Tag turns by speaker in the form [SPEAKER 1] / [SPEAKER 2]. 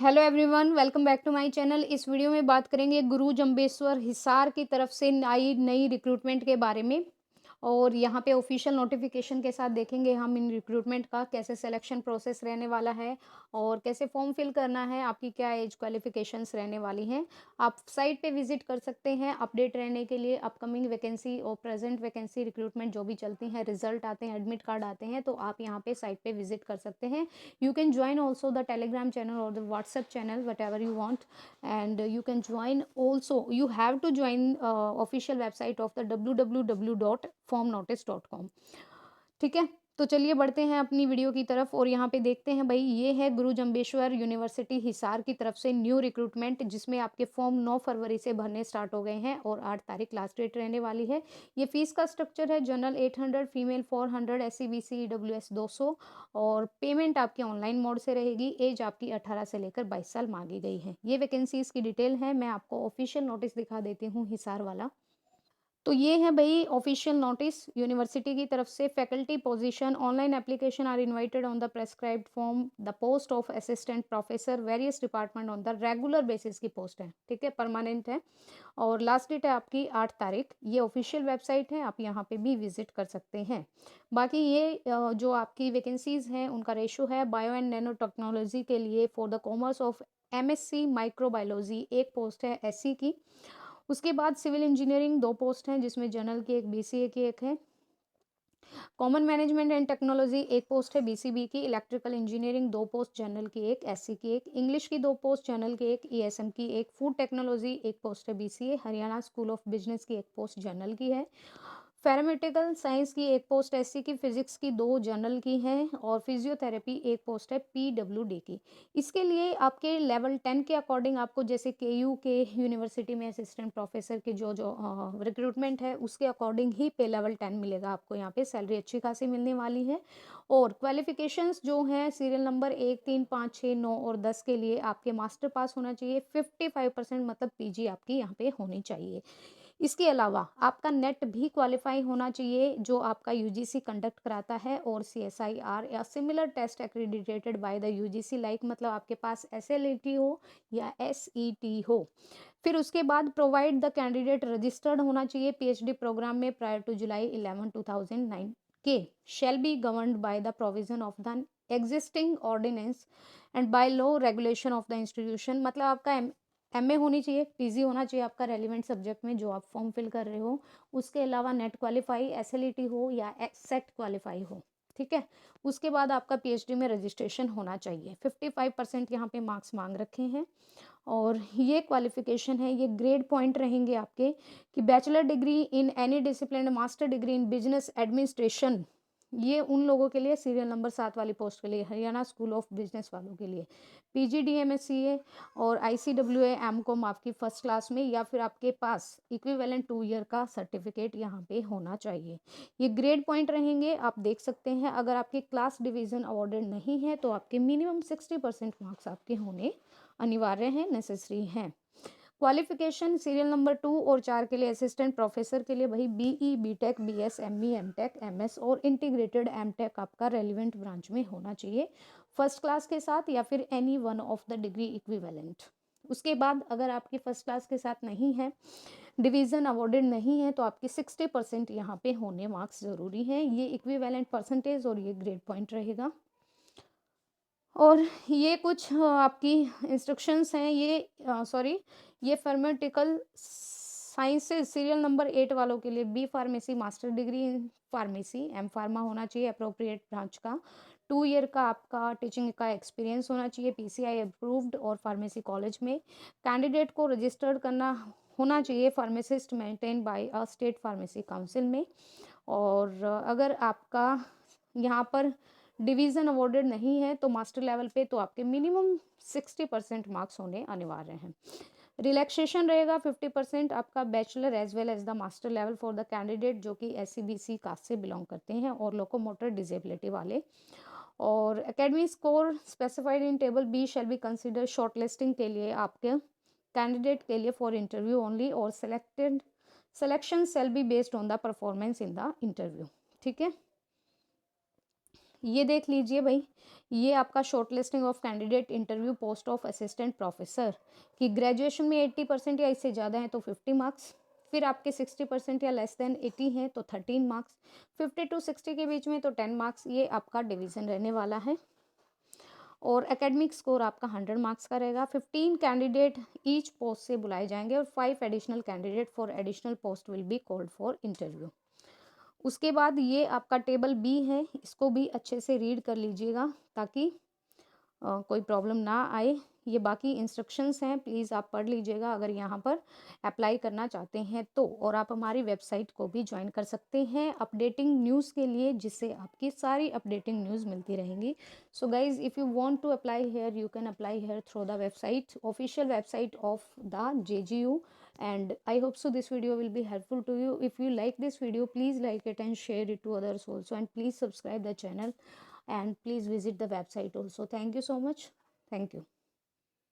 [SPEAKER 1] Hello everyone, welcome back to my channel. इस video में बात करेंगे गुरु जंबेश्वर हिसार की तरफ से आई नई रिक्रूटमेंट के बारे में। और यहाँ पे ऑफिशियल नोटिफिकेशन के साथ देखेंगे हम इन रिक्रूटमेंट का कैसे सिलेक्शन प्रोसेस रहने वाला है और कैसे फॉर्म फिल करना है, आपकी क्या एज क्वालिफिकेशंस रहने वाली हैं। आप साइट पे विजिट कर सकते हैं अपडेट रहने के लिए। अपकमिंग वैकेंसी और प्रेजेंट वैकेंसी रिक्रूटमेंट जो भी चलती हैं, रिजल्ट आते हैं, एडमिट कार्ड आते हैं, तो आप यहाँ पे साइट पे विजिट कर सकते हैं। You can join also the Telegram channel or the WhatsApp channel, whatever you want. And you can join also, you have to join official website of the www.formnotice.com। ठीक है, तो चलिए बढ़ते हैं अपनी वीडियो की तरफ और यहाँ पे देखते हैं भाई, ये है गुरु जंबेश्वर यूनिवर्सिटी हिसार की तरफ से न्यू रिक्रूटमेंट, जिसमें आपके फॉर्म 9 फरवरी से भरने स्टार्ट हो गए हैं और 8 तारीख लास्ट डेट रहने वाली है। ये फीस का स्ट्रक्चर है, general 800, female 400, S C B C EWS 200। और पेमेंट आपकी ऑनलाइन मोड से रहेगी। एज आपकी 18 से लेकर 22 साल मांगी गई है। ये वैकेंसीज की डिटेल है, मैं आपको ऑफिशियल नोटिस दिखा देती हूँ हिसार वाला। तो ये है भाई ऑफिशियल नोटिस यूनिवर्सिटी की तरफ से। Faculty position, online application are invited on the prescribed form, the post of assistant professor various department on the regular basis की पोस्ट है, ठीक है, परमानेंट है। और लास्ट डेट है आपकी 8 तारीख। ये ऑफिशियल वेबसाइट है, आप यहाँ पे भी विजिट कर सकते हैं। बाकी ये जो आपकी वैकेंसीज हैं उनका रेशो है। बायो एंड नैनो टेक्नोलॉजी के लिए for the commerce of MSc microbiology एक पोस्ट है SC की। उसके बाद सिविल इंजीनियरिंग 2 पोस्ट हैं, जिसमें जनरल की एक, BCA की एक है। कॉमन मैनेजमेंट एंड टेक्नोलॉजी एक पोस्ट है BCB की। इलेक्ट्रिकल इंजीनियरिंग 2 पोस्ट, जनरल की एक, SC की एक। इंग्लिश की 2 पोस्ट, जनरल की एक, ESM की एक। फूड टेक्नोलॉजी एक पोस्ट है BCA। Haryana school of business की एक पोस्ट जनरल की है। पैरामेडिकल साइंस की एक पोस्ट SC की। फिजिक्स की 2 जनरल की हैं और फिजियोथेरेपी एक पोस्ट है PWD की। इसके लिए आपके लेवल 10 के अकॉर्डिंग आपको, जैसे KU के यूनिवर्सिटी में असिस्टेंट प्रोफेसर के जो जो रिक्रूटमेंट है उसके अकॉर्डिंग ही पे लेवल 10 मिलेगा आपको। यहाँ पे सैलरी अच्छी खासी मिलने वाली है। और क्वालिफिकेशंस जो हैं, सीरियल नंबर 1, 3, 5, 6, 9 और 10 के लिए आपके मास्टर पास होना चाहिए। 55% मतलब PG आपकी यहाँ पे होनी चाहिए। इसके अलावा आपका नेट भी क्वालिफाई होना चाहिए, जो आपका यूजीसी कंडक्ट कराता है, और CSIR या similar test accredited by the UGC, like मतलब आपके पास SLET हो या SET हो। फिर उसके बाद प्रोवाइड द कैंडिडेट रजिस्टर्ड होना चाहिए PhD प्रोग्राम में प्रायर टू जुलाई 11 2009 के shall be governed by the provision of the existing ordinance and by law regulation of the institution. मतलब आपका MA होनी चाहिए, PG होना चाहिए आपका रेलिवेंट सब्जेक्ट में जो आप फॉर्म फिल कर रहे हो। उसके अलावा नेट क्वालिफाई, SLET हो या सेट क्वालिफाई हो, ठीक है। उसके बाद आपका PhD में रजिस्ट्रेशन होना चाहिए। 55% यहाँ पे मार्क्स मांग रखे हैं। और ये क्वालिफिकेशन है, ये ग्रेड पॉइंट रहेंगे आपके कि bachelor degree in any discipline, master degree in business administration. ये उन लोगों के लिए, सीरियल नंबर 7 वाली पोस्ट के लिए, हरियाणा स्कूल ऑफ बिजनेस वालों के लिए। PGDMSCA और ICWA MCOM आपकी फर्स्ट क्लास में, या फिर आपके पास इक्विवेलेंट 2 ईयर का सर्टिफिकेट यहाँ पे होना चाहिए। ये ग्रेड पॉइंट रहेंगे, आप देख सकते हैं। अगर आपकी क्लास डिवीजन अवॉर्डेड नहीं है तो आपके मिनिमम 60% मार्क्स आपके होने अनिवार्य हैं, नेसेसरी हैं। क्वालिफिकेशन सीरियल नंबर 2 और 4 के लिए असिस्टेंट प्रोफेसर के लिए भाई BE BTech BS ME MTech MS और इंटीग्रेटेड MTech आपका रेलिवेंट ब्रांच में होना चाहिए, फर्स्ट क्लास के साथ या फिर any one of the degree equivalent. उसके बाद अगर आपकी फर्स्ट क्लास के साथ नहीं है, डिवीज़न अवॉर्डेड नहीं है, तो आपकी 60% यहाँ पे होने मार्क्स ज़रूरी हैं। ये इक्विवेलेंट परसेंटेज और ये ग्रेड पॉइंट रहेगा। और ये कुछ आपकी इंस्ट्रक्शंस हैं। ये फार्मास्यूटिकल साइंसेज सीरियल नंबर 8 वालों के लिए B pharmacy master degree in pharmacy M pharma होना चाहिए अप्रोप्रिएट ब्रांच का। 2 ईयर का आपका टीचिंग का एक्सपीरियंस होना चाहिए PCI अप्रूव्ड और फार्मेसी कॉलेज में। कैंडिडेट को रजिस्टर्ड करना होना चाहिए pharmacist maintain by a state pharmacy council में। और अगर आपका यहाँ पर डिवीज़न अवॉर्डेड नहीं है तो मास्टर लेवल पे, तो आपके मिनिमम 60% मार्क्स होने अनिवार्य हैं। रिलैक्सेशन रहेगा 50% आपका bachelor as well as the master level for the candidate जो कि SC BC कास्ट से बिलोंग करते हैं और लोकोमोटर डिसेबिलिटी वाले। और academy score specified in table B shall be consider shortlisting के लिए आपके कैंडिडेट के लिए फॉर इंटरव्यू ओनली, और selection shall be based on the performance in the interview, ठीक है। ये देख लीजिए भाई, ये आपका shortlisting of candidate interview post of assistant professor कि ग्रेजुएशन में 80% या इससे ज़्यादा है तो 50 मार्क्स, फिर आपके 60% या लेस देन 80 हैं तो 13 मार्क्स, 50 to 60 के बीच में तो 10 मार्क्स। ये आपका डिवीज़न रहने वाला है। और एकेडमिक स्कोर आपका 100 मार्क्स का रहेगा। 15 कैंडिडेट ईच पोस्ट से बुलाए जाएंगे और 5 additional candidate for additional post will be called for interview. उसके बाद ये आपका टेबल बी है, इसको भी अच्छे से रीड कर लीजिएगा ताकि कोई प्रॉब्लम ना आए। ये बाकी इंस्ट्रक्शंस हैं, प्लीज़ आप पढ़ लीजिएगा अगर यहाँ पर अप्लाई करना चाहते हैं तो। और आप हमारी वेबसाइट को भी ज्वाइन कर सकते हैं अपडेटिंग न्यूज़ के लिए, जिससे आपकी सारी अपडेटिंग न्यूज़ मिलती रहेंगी। So guys, if you want to apply here, you can apply here through the website, official website of the JGU. And I hope so this video will be helpful to you. If you like this video, please like it and share it to others also, and please subscribe the channel and please visit the website also. Thank you so much. Thank you.